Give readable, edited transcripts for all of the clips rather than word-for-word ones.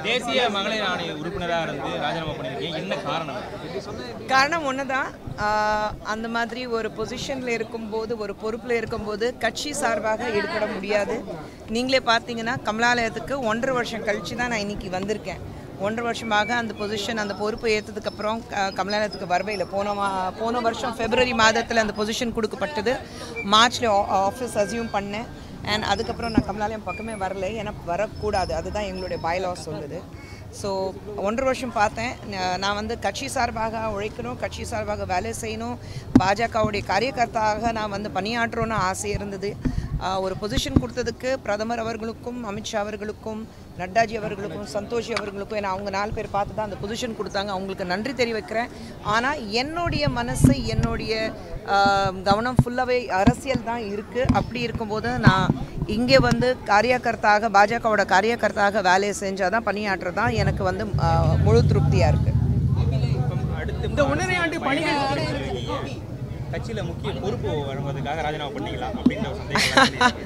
தேசிய மகளிர் ஆணைய உறுப்பினராக இருந்து ராஜினாமா பண்ணியிருக்கீங்க. என்ன காரணம்? காரணம் ஒன்று தான். அந்த மாதிரி ஒரு பொசிஷனில் இருக்கும்போது, ஒரு பொறுப்பில் இருக்கும்போது கட்சி சார்பாக ஈடுபட முடியாது. நீங்களே பார்த்தீங்கன்னா கமலாலயத்துக்கு 1.5 வருஷம் கழித்து தான் நான் இன்றைக்கி வந்திருக்கேன். 1.5 வருஷமாக அந்த பொசிஷன், அந்த பொறுப்பு ஏற்றதுக்கப்புறம் கமலாலயத்துக்கு வரவே இல்லை. போன வருஷம் February மாதத்தில் அந்த பொசிஷன் கொடுக்கப்பட்டது. மார்ச்சில் ஆஃபீஸ் அசியூம் பண்ணேன். அண்ட் அதுக்கப்புறம் நான் கமலாலயம் பக்கமே வரல, ஏன்னா வரக்கூடாது, அதுதான் எங்களுடைய பைலாஸ் சொல்லுது. ஸோ 1.5 வருஷம் பார்த்தேன். நான் வந்து கட்சி சார்பாக உழைக்கணும், கட்சி சார்பாக வேலை செய்யணும், பாஜகவுடைய காரியகர்த்தாக நான் வந்து பணியாற்றணும்னு ஆசை இருந்தது. ஒரு பொசிஷன் கொடுத்ததுக்கு பிரதமர் அவர்களுக்கும், அமித்ஷா அவர்களுக்கும், நட்டாஜி அவர்களுக்கும், சந்தோஷி அவர்களுக்கும், ஏன்னா அவங்க 4 பேர் பார்த்து தான் அந்த பொசிஷன் கொடுத்தாங்க, அவங்களுக்கு நன்றி தெரிவிக்கிறேன். ஆனால் என்னுடைய மனசு, என்னுடைய கவனம் ஃபுல்லாகவே அரசியல் தான் இருக்குது. அப்படி இருக்கும்போது நான் இங்கே வந்து காரியகர்த்தாக, பாஜகவோட காரியகர்த்தாக வேலையை செஞ்சால் தான், பணியாற்றுறது தான் எனக்கு வந்து முழு திருப்தியாக இருக்குது. இந்த 1.5 ஆண்டு பணிகள் கட்சியில் முக்கிய பொறுப்பு வழங்குவதற்காக ராஜினாமா பண்ணிங்களா அப்படின்ற ஒரு சந்தேகம்.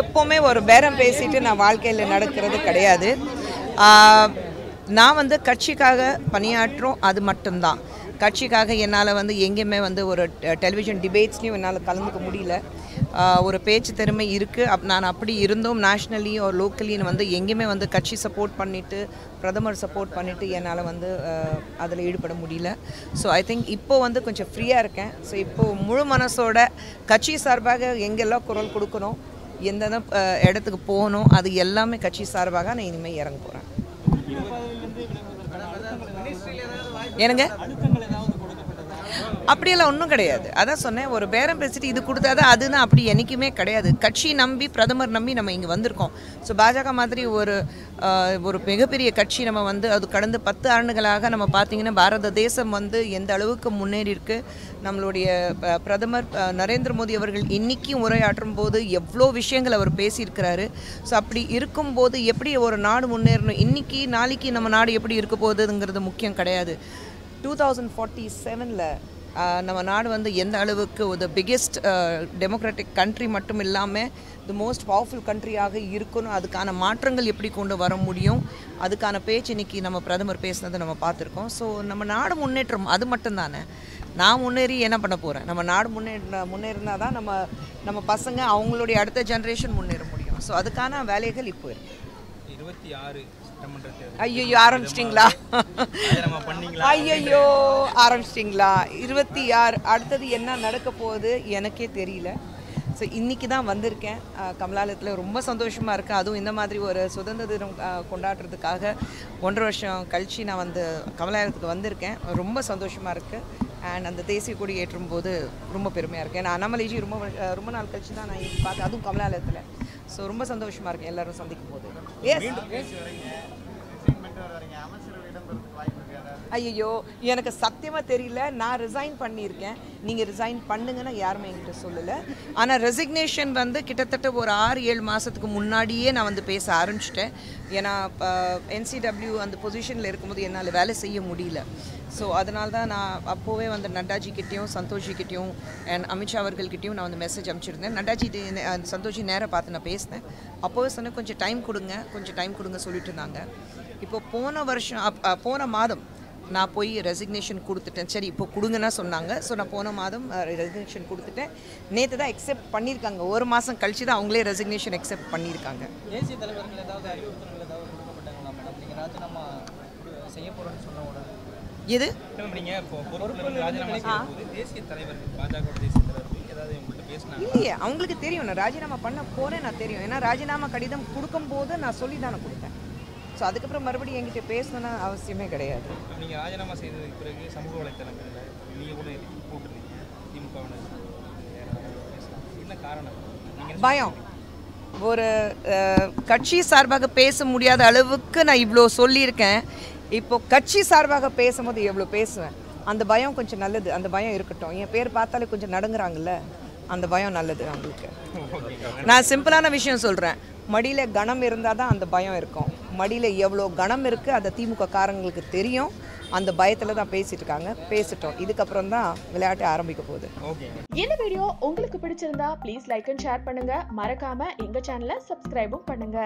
எப்போவுமே ஒரு பேரம் பேசிட்டு நான் வாழ்க்கையில் நடக்கிறது கிடையாது. நான் வந்து கட்சிக்காக பணியாற்றும், அது மட்டும்தான். கட்சிக்காக என்னால் வந்து எங்கேயுமே வந்து ஒரு டெலிவிஷன் டிபேட்ஸ்லையும் என்னால் கலந்துக்க முடியல. ஒரு பேச்சு திறமை இருக்குது. நான் அப்படி இருந்தும் நேஷ்னலி ஒரு லோக்கலின்னு வந்து எங்கேயுமே வந்து கட்சி சப்போர்ட் பண்ணிவிட்டு, பிரதமர் சப்போர்ட் பண்ணிவிட்டு என்னால் வந்து அதில் ஈடுபட முடியல. ஸோ ஐ திங்க் இப்போது வந்து கொஞ்சம் ஃப்ரீயாக இருக்கேன். ஸோ இப்போது முழு மனசோட கட்சி சார்பாக எங்கெல்லாம் குரல் கொடுக்கணும், எந்தெந்த இடத்துக்கு போகணும், அது எல்லாமே கட்சி சார்பாக நான் இனிமேல் இறங்க போகிறேன். ஏனுங்க, அப்படியெல்லாம் ஒன்றும் கிடையாது. அதான் சொன்னேன், ஒரு பேரம் பேசிட்டு இது கொடுத்தாதான் அதுதான், அப்படி என்றைக்குமே கிடையாது. கட்சி நம்பி, பிரதமர் நம்பி நம்ம இங்கே வந்திருக்கோம். ஸோ பாஜக மாதிரி ஒரு மிகப்பெரிய கட்சி நம்ம வந்து அது கடந்த 10 ஆண்டுகளாக நம்ம பார்த்திங்கன்னா பாரத தேசம் வந்து எந்த அளவுக்கு முன்னேறி இருக்கு. நம்மளுடைய பிரதமர் நரேந்திர மோடி அவர்கள் இன்றைக்கும் உரையாற்றும் போது எவ்வளோ விஷயங்கள் அவர் பேசியிருக்கிறாரு. ஸோ அப்படி இருக்கும்போது எப்படி ஒரு நாடு முன்னேறணும், இன்றைக்கி நாளைக்கு நம்ம நாடு எப்படி இருக்க போகுதுங்கிறது முக்கியம் கிடையாது. 2047 நம்ம நாடு வந்து எந்த அளவுக்கு ஒரு பிக்கெஸ்ட் டெமோக்ராட்டிக் கண்ட்ரி மட்டும் இல்லாமல் தி மோஸ்ட் பவர்ஃபுல் கண்ட்ரியாக இருக்கணும், அதுக்கான மாற்றங்கள் எப்படி கொண்டு வர முடியும், அதுக்கான பேச்சு இன்றைக்கி நம்ம பிரதமர் பேசுனதை நம்ம பார்த்துருக்கோம். ஸோ நம்ம நாடு முன்னேற்றம் அது மட்டும்தானே. நான் முன்னேறி என்ன பண்ண போகிறேன்? நம்ம நாடு முன்னேறினா தான் நம்ம பசங்க, அவங்களுடைய அடுத்த ஜென்ரேஷன் முன்னேற முடியும். ஸோ அதுக்கான வேலைகள் இப்போ இருக்கு. 26 ஐயோ ஆரம்பிச்சிட்டிங்களா? ஐயோ ஆரம்பிச்சிட்டிங்களா? 26 அடுத்தது என்ன நடக்க போகுது எனக்கே தெரியல. ஸோ இன்றைக்கி தான் வந்திருக்கேன் கமலாலயத்தில். ரொம்ப சந்தோஷமாக இருக்குது. அதுவும் இந்த மாதிரி ஒரு சுதந்திர தினம் கொண்டாடுறதுக்காக 1.5 வருஷம் கழித்து நான் வந்து கமலாலயத்துக்கு வந்திருக்கேன். ரொம்ப சந்தோஷமாக இருக்குது. அண்ட் அந்த தேசிய கொடி ஏற்றும் போது ரொம்ப பெருமையாக இருக்குது. ஏன்னா அண்ணாமலைஜி ரொம்ப நாள் கழிச்சு தான் நான் பார்த்தேன், அதுவும் கமலாலயத்தில். ஸோ ரொம்ப சந்தோஷமாக இருக்குது எல்லோரும் சந்திக்கும் போது. ஐயோ எனக்கு சத்தியமாக தெரியல. நான் ரிசைன் பண்ணியிருக்கேன். நீங்கள் ரிசைன் பண்ணுங்கன்னா யாருமே என்கிட்ட சொல்லலை. ஆனால் ரெசிக்னேஷன் வந்து கிட்டத்தட்ட ஒரு 6-7 மாதத்துக்கு முன்னாடியே நான் வந்து பேச ஆரம்பிச்சிட்டேன். ஏன்னா NCW அந்த பொசிஷனில் இருக்கும்போது என்னால் வேலை செய்ய முடியல. ஸோ அதனால தான் நான் அப்போவே வந்து நட்டாஜிக்கிட்டேயும், சந்தோஷிக்கிட்டேயும் அண்ட் அமித்ஷா அவர்கள்கிட்டையும் நான் வந்து மெசேஜ் அனுப்பிச்சிருந்தேன். நட்டாஜி சந்தோஷி நேராக பார்த்து நான் பேசினேன். அப்போவே சொன்னேன் கொஞ்சம் டைம் கொடுங்க சொல்லிட்டு இருந்தாங்க. இப்போ போன மாதம் நான் போய் ரெசிக்னேஷன் கொடுத்துட்டேன். சரி இப்போ கொடுங்கன்னா சொன்னாங்க. ஸோ நான் போன மாதம் ரெசிக்னேஷன் கொடுத்துட்டேன். நேற்று தான் அக்செப்ட் பண்ணியிருக்காங்க. 1 மாதம் கழிச்சு தான் அவங்களே ரெசிக்னேஷன் அக்செப்ட் பண்ணியிருக்காங்க. தேசிய தலைவர்கள் ஏதாவது அறிவுறுத்தல்கள் ஏதாவது கொடுக்கப்பட்டாங்களா மேடம்? நீங்கள் ராஜினாமா செய்ய போகிறோன்னு சொன்ன உடனே இது நீங்கள் இப்போ பொறுப்பில் ராஜினாமா செய்யும்போது தேசிய தலைவர்கள், பாஜக தேசிய தலைவர்கள் ஏதாவது உங்கள்கிட்ட பேசினாங்க? இல்லையே, அவங்களுக்கு தெரியும் நான் ராஜினாமா பண்ண போகிறேன். நான் தெரியும், ஏன்னா ராஜினாமா கடிதம் கொடுக்கும்போது நான் சொல்லி தானே கொடுத்தேன். ஸோ அதுக்கப்புறம் மறுபடியும் என்கிட்ட பேசணும்னு அவசியமே கிடையாது. நீங்கள் ராஜினாமா செய்ததுக்கு பிறகு சமூக வலைத்தளங்களில் நீங்கள் கூட போட்டுருந்தீங்க திமுகவினர், என்ன காரணம்? நீங்கள் பயம். ஒரு கட்சி சார்பாக பேச முடியாத அளவுக்கு நான் இவ்வளோ சொல்லியிருக்கேன். இப்போ கட்சி சார்பாக பேசும்போது எவ்வளோ பேசுவேன். அந்த பயம் கொஞ்சம் நல்லது. அந்த பயம் இருக்கட்டும். என் பேர் பார்த்தாலே கொஞ்சம் நடுங்குறாங்கல்ல, அந்த பயம் நல்லது அவங்களுக்கு. நான் சிம்பிளான விஷயம் சொல்கிறேன். மடியில் கணம் இருந்தால் தான் அந்த பயம் இருக்கும். மடியில் எவ்வளோ கணம் இருக்குது அதை திமுக காரங்களுக்கு தெரியும். அந்த பயத்தில் தான் பேசிட்டு இருக்காங்க. பேசிட்டோம், இதுக்கப்புறம் தான் விளையாட்டு ஆரம்பிக்க போகுது. இந்த வீடியோ உங்களுக்கு பிடிச்சிருந்தா ப்ளீஸ் லைக் அண்ட் ஷேர் பண்ணுங்க. மறக்காம எங்க சேனலை சப்ஸ்கிரைபும் பண்ணுங்க.